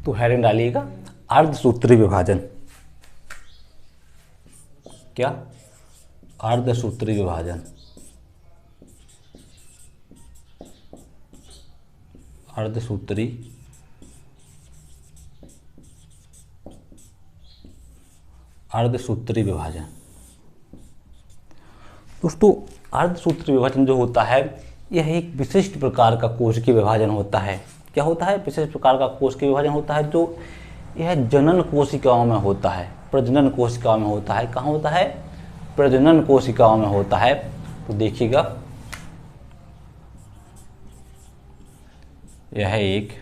तो हेडिंग डालिएगा अर्धसूत्री विभाजन। क्या? अर्धसूत्री विभाजन। अर्धसूत्री विभाजन। दोस्तों अर्धसूत्री विभाजन जो होता है यह एक विशिष्ट प्रकार का कोशिकीय विभाजन होता है। क्या होता है? विशिष्ट प्रकार का कोशिकीय विभाजन होता है जो यह जनन कोशिकाओं में होता है, प्रजनन कोशिकाओं में होता है। कहाँ होता है? प्रजनन कोशिकाओं में होता है। तो देखिएगा, यह एक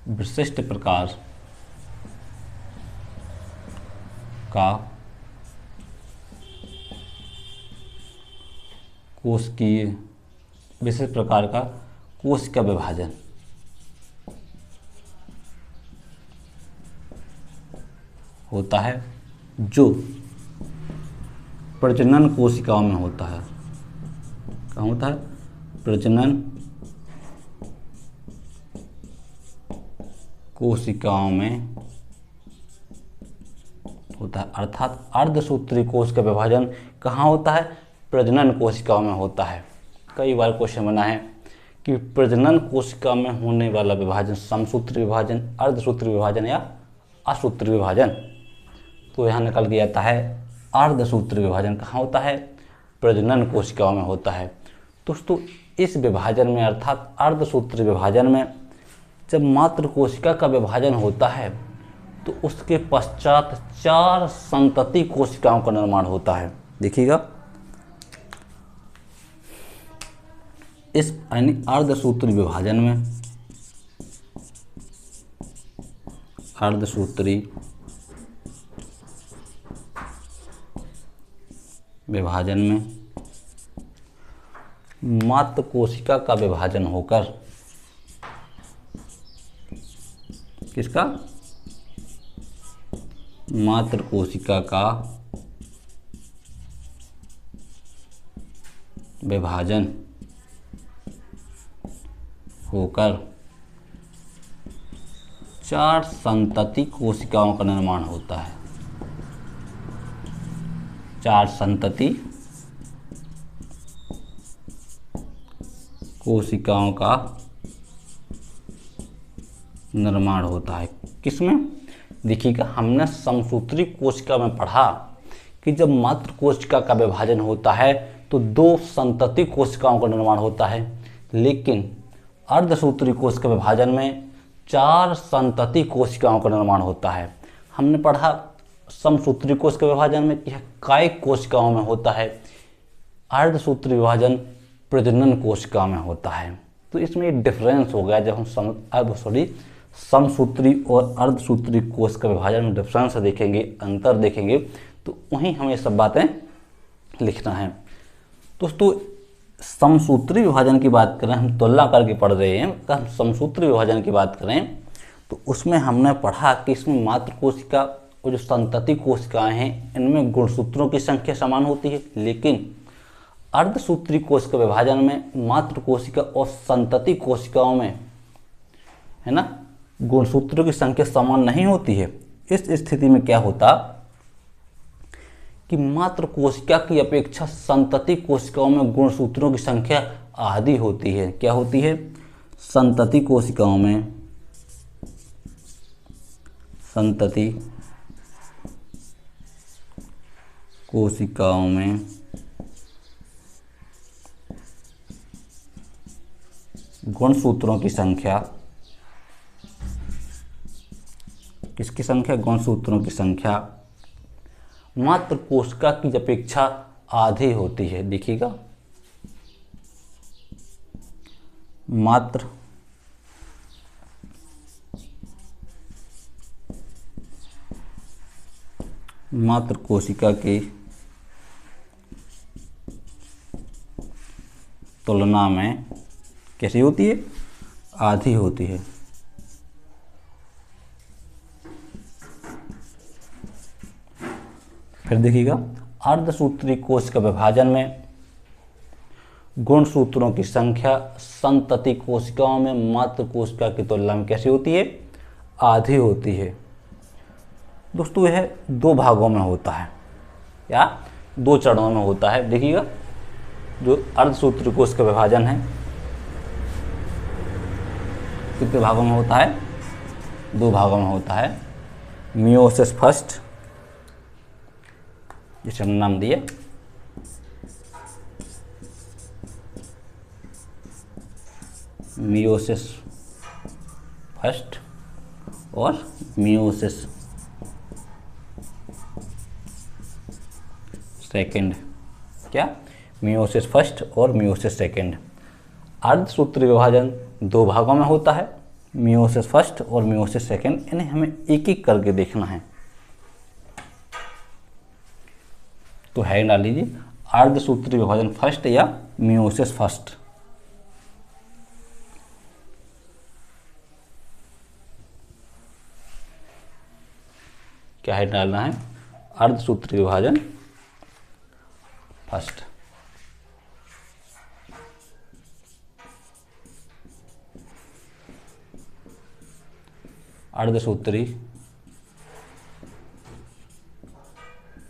विशिष्ट प्रकार का कोशिकीय, विशिष्ट प्रकार का कोशिका विभाजन होता है जो प्रजनन कोशिकाओं में होता है। कहाँ होता है? प्रजनन कोशिकाओं में होता है। अर्थात अर्धसूत्री कोश का विभाजन कहाँ होता है? प्रजनन कोशिकाओं में होता है। कई बार क्वेश्चन बना है कि प्रजनन कोशिका में होने वाला विभाजन समसूत्री विभाजन, अर्धसूत्री विभाजन या असूत्री विभाजन। तो यहाँ निकल के आता है अर्धसूत्री विभाजन। कहाँ होता है? प्रजनन कोशिकाओं में होता है। दोस्तों इस विभाजन में अर्थात अर्धसूत्री विभाजन में जब मात्र कोशिका का विभाजन होता है तो उसके पश्चात 4 संतति कोशिकाओं का निर्माण होता है। देखिएगा, इस यानी अर्धसूत्री विभाजन में, अर्धसूत्री विभाजन में मात्र कोशिका का विभाजन होकर, किसका? मात्र कोशिका का विभाजन होकर 4 संतति कोशिकाओं का निर्माण होता है। 4 संतति कोशिकाओं का निर्माण होता है। किसमें? देखिएगा, हमने समसूत्री कोशिका में पढ़ा कि जब मात्र कोशिका का विभाजन होता है तो 2 संतति कोशिकाओं का निर्माण होता है, लेकिन अर्धसूत्री कोशिका विभाजन में 4 संतति कोशिकाओं का निर्माण होता है। हमने पढ़ा समसूत्री कोशिका विभाजन में यह कायिक कोशिकाओं में होता है, अर्धसूत्री विभाजन प्रजनन कोशिकाओं में होता है। तो इसमें एक डिफरेंस हो गया। जब हम समसूत्री और अर्धसूत्री कोशिका विभाजन में डिफरेंस देखेंगे, अंतर देखेंगे, तो वहीं हमें सब बातें लिखना है। दोस्तों समसूत्री विभाजन की बात करें, हम तुलना करके पढ़ रहे हैं। अगर हम समसूत्री विभाजन की बात करें तो उसमें हमने पढ़ा कि इसमें मात्र कोशिका और जो संतति कोशिकाएं हैं इनमें गुणसूत्रों की संख्या समान होती है, लेकिन अर्धसूत्री कोशिका विभाजन में मात्र कोशिका और संतति कोशिकाओं में, है ना, गुणसूत्रों की संख्या समान नहीं होती है। इस स्थिति में क्या होता कि मात्र कोशिका की अपेक्षा संतति कोशिकाओं में गुणसूत्रों की संख्या आधी होती है। क्या होती है? संतति कोशिकाओं में, संतति कोशिकाओं में गुणसूत्रों की संख्या, किसकी संख्या? गुणसूत्रों की संख्या मात्र कोशिका की अपेक्षा आधी होती है। देखिएगा, मात्र कोशिका की तुलना में कैसी होती है? आधी होती है। फिर देखिएगा, अर्धसूत्री कोशिका विभाजन में गुणसूत्रों की संख्या संतति कोशिकाओं में मात्र कोशिका की तुलना में कैसी होती है? आधी होती है। दोस्तों यह दो भागों में होता है या दो चरणों में होता है। देखिएगा, जो अर्धसूत्री कोश का विभाजन है कितने भागों में होता है? दो भागों में होता है। मियोसिस फर्स्ट, जिसे हमने नाम दिया मियोसिस फर्स्ट और मियोसिस सेकेंड। क्या? मियोसिस फर्स्ट और मियोसिस सेकेंड। अर्धसूत्री विभाजन दो भागों में होता है, मियोसिस फर्स्ट और मियोसिस सेकेंड। इन्हें हमें एक एक करके देखना है। तो है डाल लीजिए, अर्धसूत्री विभाजन फर्स्ट या मियोसिस फर्स्ट। क्या है डालना है? अर्धसूत्री विभाजन फर्स्ट। अर्धसूत्री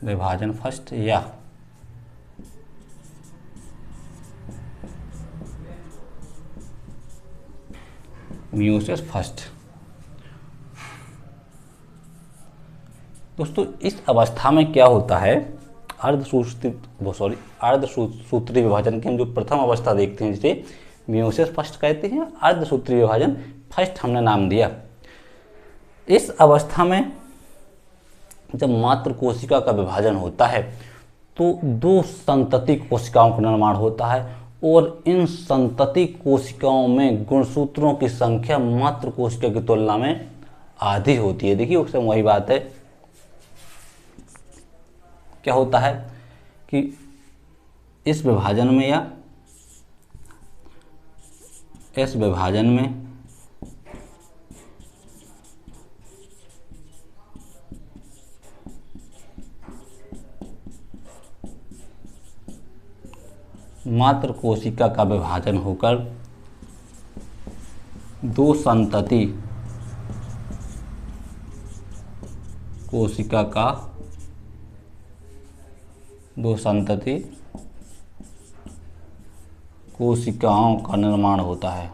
विभाजन फर्स्ट या मियोसिस फर्स्ट। दोस्तों इस अवस्था में क्या होता है? अर्धसूत्री विभाजन की हम जो प्रथम अवस्था देखते हैं जिसे मियोसिस फर्स्ट कहते हैं, अर्धसूत्री विभाजन फर्स्ट हमने नाम दिया। इस अवस्था में जब मात्र कोशिका का विभाजन होता है तो दो संतति कोशिकाओं का निर्माण होता है और इन संतति कोशिकाओं में गुणसूत्रों की संख्या मात्र कोशिका की तुलना में आधी होती है। देखिए उससे वही बात है, क्या होता है कि इस विभाजन में या इस विभाजन में मात्र कोशिका का विभाजन होकर दो संतति कोशिका का दो संतति कोशिकाओं का निर्माण होता है।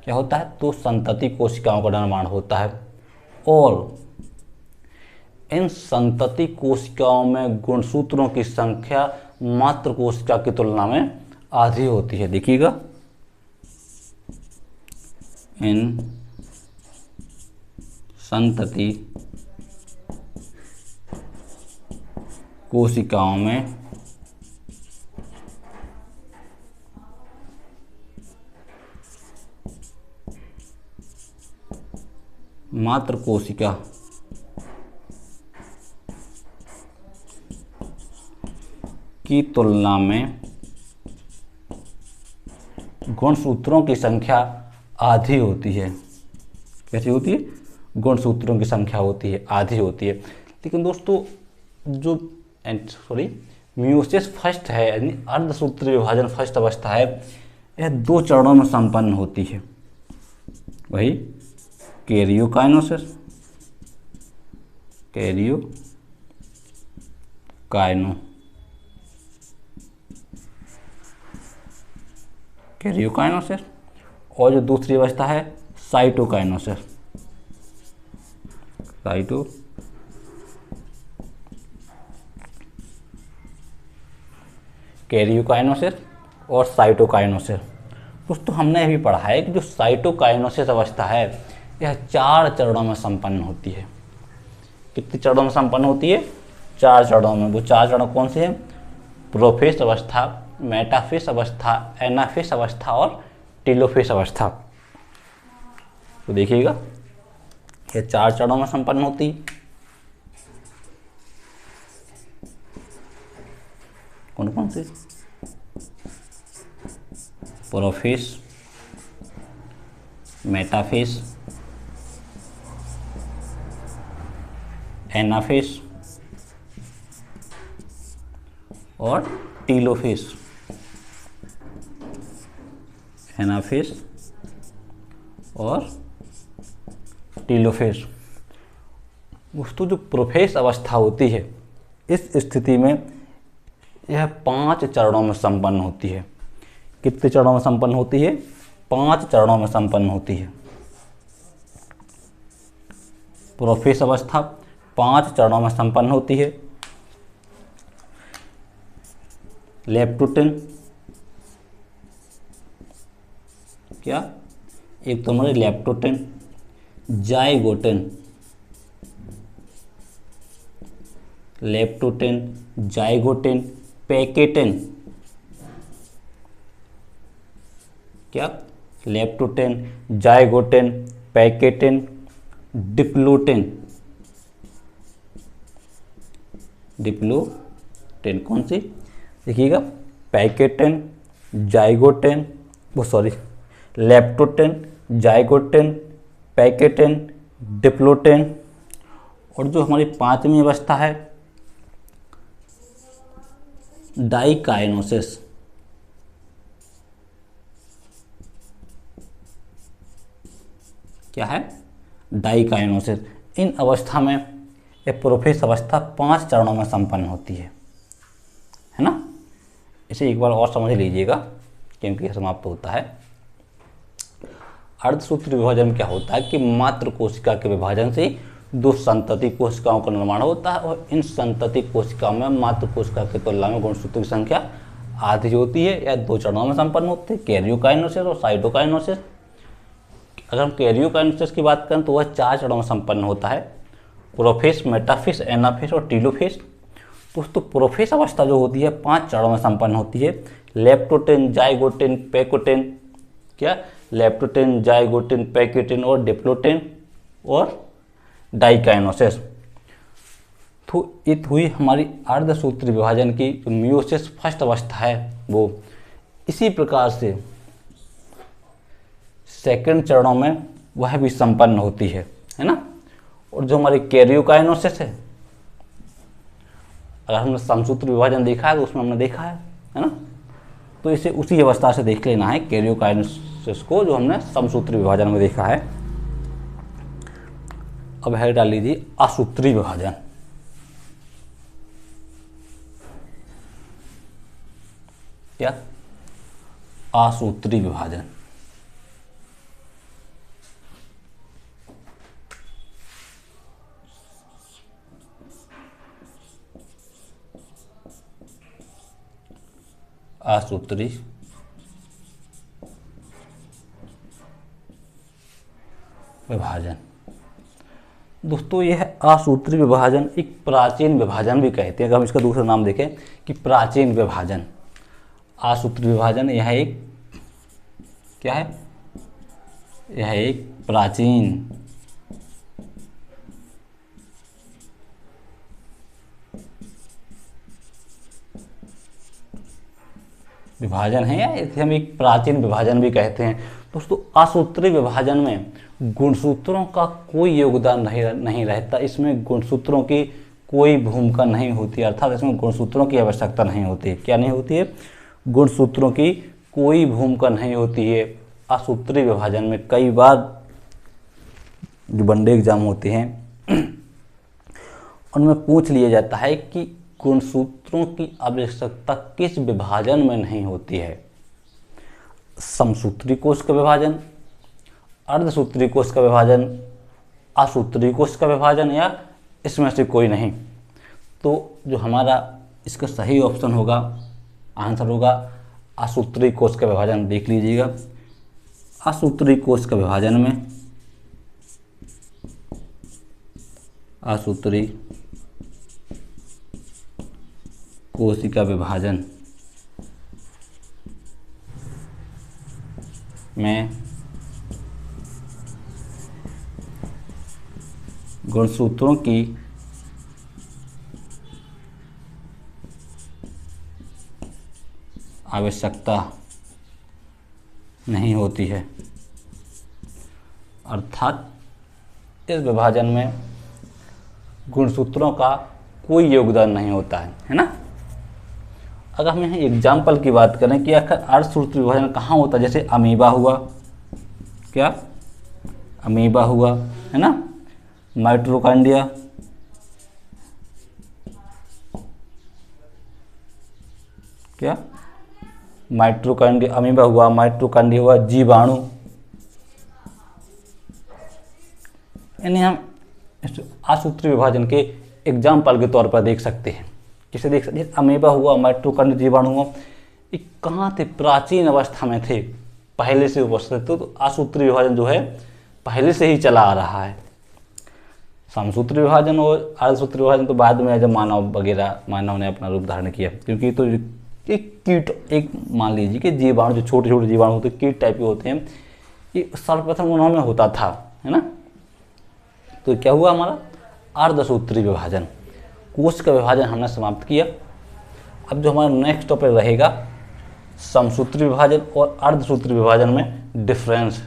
क्या होता है? दो संतति कोशिकाओं का निर्माण होता है और इन संतति कोशिकाओं में गुणसूत्रों की संख्या मात्र कोशिका की तुलना में आधी होती है। देखिएगा, इन संतति कोशिकाओं में मात्र कोशिका की तुलना में गुणसूत्रों की संख्या आधी होती है। कैसी होती है? गुणसूत्रों की संख्या होती है आधी होती है। लेकिन दोस्तों जो मियोसिस फर्स्ट है यानी अर्धसूत्री विभाजन फर्स्ट अवस्था है, यह दो चरणों में संपन्न होती है। वही कैरियोकाइनोसिस, कैरियोकाइनोसिस और जो दूसरी अवस्था है साइटोकाइनोसिस। कैरियोकाइनोसिस और साइटोकाइनोसिस। दोस्तों हमने अभी पढ़ा है कि जो साइटोकाइनोसिस अवस्था है यह 4 चरणों में संपन्न होती है। कितने चरणों में संपन्न होती है? 4 चरणों में। वो 4 चरण कौन से हैं? प्रोफेज अवस्था, मेटाफेज अवस्था, एनाफेज अवस्था और टेलोफेज अवस्था। तो देखिएगा ये 4 चरणों में संपन्न होती है। कौन कौन से? प्रोफेज, मेटाफेज, एनाफेज और टीलोफेज, एनाफेज और टीलोफेज। दोस्तों जो प्रोफेज अवस्था होती है, इस स्थिति में यह 5 चरणों में संपन्न होती है। कितने चरणों में संपन्न होती है? 5 चरणों में संपन्न होती है। प्रोफेज अवस्था 5 चरणों में संपन्न होती है। लेप्टोटेन, क्या? एक तो हमारे लेप्टोटेन, जाइगोटेन, लेप्टोटेन, जाइगोटेन, पैकेटेन, क्या? लेप्टोटेन, जाइगोटेन, पैकेटेन, डिप्लोटेन, डिप्लोटेन कौन सी? देखिएगा, पैकेटेन, जाइगोटेन, लेप्टोटेन, जाइगोटेन, पैकेटेन, डिप्लोटेन, और जो हमारी 5वीं अवस्था है डाइकाइनोसिस। क्या है? डाइकाइनोसिस। इन अवस्था में यह प्रोफेज अवस्था 5 चरणों में संपन्न होती है ना? इसे एक बार और समझ लीजिएगा क्योंकि यह समाप्त होता है। अर्धसूत्री विभाजन क्या होता है कि मात्र कोशिका के विभाजन से 2 संतति कोशिकाओं का निर्माण होता है, और इन संतति कोशिकाओं में मात्र कोशिका की तुलना में गुणसूत्र की संख्या आधी होती है, या 2 चरणों में संपन्न होती है, कैरियोकाइनोसिस और साइटोकाइनोसिस। अगर हम कैरियोकाइनोसिस की बात करें तो वह 4 चरणों में संपन्न होता है, प्रोफेज, मेटाफेज, एनाफेज और टीलोफेज। दोस्तों प्रोफेज अवस्था जो होती है 5 चरणों में संपन्न होती है। लेप्टोटेन, जाइगोटेन, पैकेटेन, क्या? लेप्टोटेन, जाइगोटेन, पैकेटेन और डिप्लोटेन और डाइकाइनोसिस। तो ये हुई हमारी अर्धसूत्री विभाजन की जो मियोसिस फर्स्ट अवस्था है वो। इसी प्रकार से सेकंड चरणों में वह भी संपन्न होती है ना? और जो हमारी कैरियोकाइनोसिस है, अगर हमने समसूत्र विभाजन देखा है तो उसमें हमने देखा है ना? तो इसे उसी अवस्था से देख लेना है, कैरियोकाइनोसिस को, जो हमने समसूत्री विभाजन में देखा है। अब है डाल लीजिए असूत्री विभाजन। क्या? असूत्री विभाजन। असूत्री विभाजन। दोस्तों यह असूत्री विभाजन एक प्राचीन विभाजन भी कहते हैं। अगर हम इसका दूसरा नाम देखें कि प्राचीन विभाजन, असूत्री विभाजन, यह एक क्या है? यह एक प्राचीन विभाजन है, या इसे हम एक प्राचीन विभाजन भी कहते हैं। दोस्तों असूत्री विभाजन में गुणसूत्रों का कोई योगदान नहीं रहता, इसमें गुणसूत्रों की कोई भूमिका नहीं होती, अर्थात इसमें गुणसूत्रों की आवश्यकता नहीं होती। क्या नहीं होती है? गुणसूत्रों की कोई भूमिका नहीं होती है असूत्री विभाजन में। कई बार जो वनडे एग्जाम होते हैं उनमें पूछ लिया जाता है कि गुणसूत्रों की आवश्यकता किस विभाजन में नहीं होती है? समसूत्री कोश का विभाजन, अर्धसूत्री कोश का विभाजन, असूत्री कोश का विभाजन, या इसमें से कोई नहीं। तो जो हमारा इसका सही ऑप्शन होगा, आंसर होगा असूत्री कोश का विभाजन। देख लीजिएगा, असूत्री कोश का विभाजन में असूत्री कोशिका विभाजन में गुणसूत्रों की आवश्यकता नहीं होती है, अर्थात इस विभाजन में गुणसूत्रों का कोई योगदान नहीं होता है ना? अगर हम यहाँ एग्जाम्पल की बात करें कि आखिर अर्धसूत्री विभाजन कहाँ होता है, जैसे अमीबा हुआ, क्या अमीबा हुआ, है ना, माइटोकॉन्ड्रिया, क्या माइटोकॉन्ड्रिया, अमीबा हुआ, माइटोकॉन्ड्रिया हुआ, जीवाणु, यानी हम असूत्री विभाजन के एग्जाम्पल के तौर पर देख सकते हैं। किसे देख सकते हैं, अमीबा हुआ, माइटोकॉन्ड्रिया, जीवाणु हुआ, ये कहाँ थे, प्राचीन अवस्था में थे, पहले से उपस्थित थे। तो असूत्री विभाजन जो है पहले से ही चला आ रहा है। समसूत्री विभाजन और अर्धसूत्री विभाजन तो बाद में जब मानव ने अपना रूप धारण किया, क्योंकि तो एक कीट, एक मान लीजिए कि जीवाणु, जो छोटे छोटे जीवाणु होते हैं, कीट टाइप के होते हैं, ये सर्वप्रथम उन्होंने होता था, है ना। तो क्या हुआ हमारा अर्धसूत्री विभाजन, कोश का विभाजन हमने समाप्त किया। अब जो हमारा नेक्स्ट टॉपिक रहेगा समसूत्री विभाजन और अर्धसूत्री विभाजन में डिफरेंस।